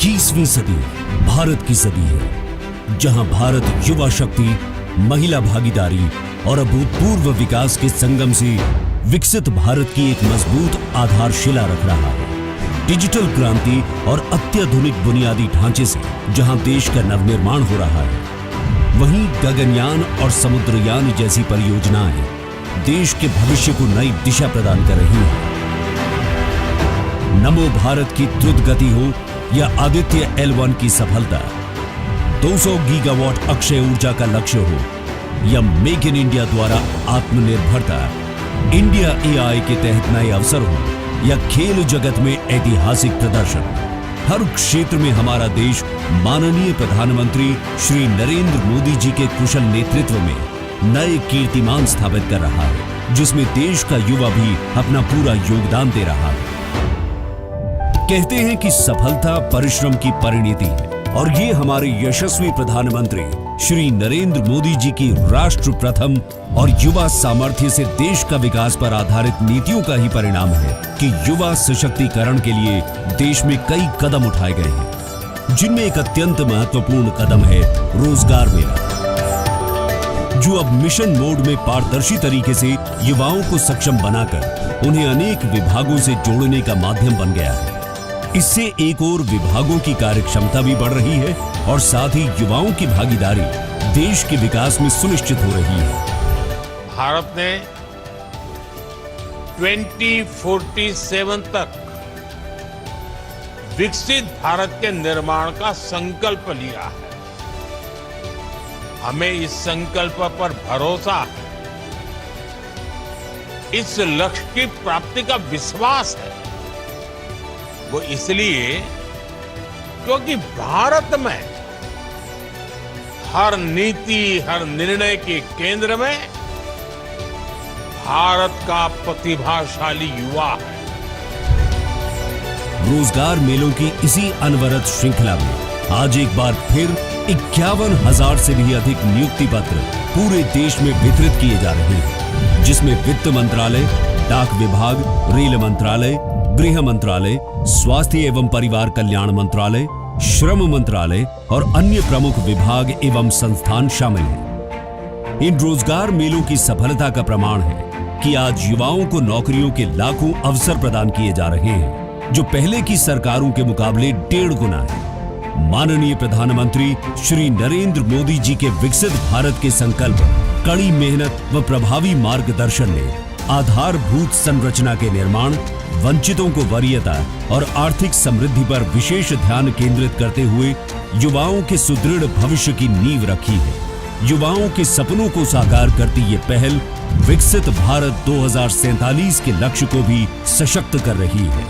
21वीं सदी भारत की सदी है, जहां भारत युवा शक्ति, महिला भागीदारी और अभूतपूर्व विकास के संगम से विकसित भारत की एक मजबूत आधारशिला रख रहा है। डिजिटल क्रांति और अत्याधुनिक बुनियादी ढांचे से जहां देश का नवनिर्माण हो रहा है, वहीं गगनयान और समुद्रयान जैसी परियोजनाएं देश के भविष्य को नई दिशा प्रदान कर रही हैं। नमो भारत की द्रुत गति हो या आदित्य L1 की सफलता, 200 गीगावाट अक्षय ऊर्जा का लक्ष्य हो या मेक इन इंडिया द्वारा आत्मनिर्भरता, इंडिया AI के तहत नए अवसर हो या खेल जगत में ऐतिहासिक प्रदर्शन, हर क्षेत्र में हमारा देश माननीय प्रधानमंत्री श्री नरेंद्र मोदी जी के कुशल नेतृत्व में नए कीर्तिमान स्थापित कर रहा है, जिसमें देश का युवा भी अपना पूरा योगदान दे रहा है। कहते हैं कि सफलता परिश्रम की परिणति है, और ये हमारे यशस्वी प्रधानमंत्री श्री नरेंद्र मोदी जी की राष्ट्र प्रथम और युवा सामर्थ्य से देश का विकास पर आधारित नीतियों का ही परिणाम है कि युवा सशक्तिकरण के लिए देश में कई कदम उठाए गए हैं, जिनमें एक अत्यंत महत्वपूर्ण कदम है रोजगार मेला, जो अब मिशन मोड में पारदर्शी तरीके से युवाओं को सक्षम बनाकर उन्हें अनेक विभागों से जोड़ने का माध्यम बन गया है। इससे एक और विभागों की कार्यक्षमता भी बढ़ रही है और साथ ही युवाओं की भागीदारी देश के विकास में सुनिश्चित हो रही है। भारत ने 2047 तक विकसित भारत के निर्माण का संकल्प लिया है। हमें इस संकल्प पर भरोसा है, इस लक्ष्य की प्राप्ति का विश्वास है। वो इसलिए क्योंकि भारत में हर नीति, हर निर्णय के केंद्र में भारत का प्रतिभाशाली युवा है। रोजगार मेलों की इसी अनवरत श्रृंखला में आज एक बार फिर 51,000 से भी अधिक नियुक्ति पत्र पूरे देश में वितरित किए जा रहे हैं, जिसमें वित्त मंत्रालय, डाक विभाग, रेल मंत्रालय, गृह मंत्रालय, स्वास्थ्य एवं परिवार कल्याण मंत्रालय, श्रम मंत्रालय और अन्य प्रमुख विभाग एवं संस्थान शामिल हैं। इन रोजगार मेलों की सफलता का प्रमाण है कि आज युवाओं को नौकरियों के लाखों अवसर प्रदान किए जा रहे हैं, जो पहले की सरकारों के मुकाबले 1.5 गुना है। माननीय प्रधानमंत्री श्री नरेंद्र मोदी जी के विकसित भारत के संकल्प, कड़ी मेहनत व प्रभावी मार्गदर्शन ने आधारभूत संरचना के निर्माण, वंचितों को वरीयता और आर्थिक समृद्धि पर विशेष ध्यान केंद्रित करते हुए युवाओं के सुदृढ़ भविष्य की नींव रखी है। युवाओं के सपनों को साकार करती ये पहल विकसित भारत 2047 के लक्ष्य को भी सशक्त कर रही है।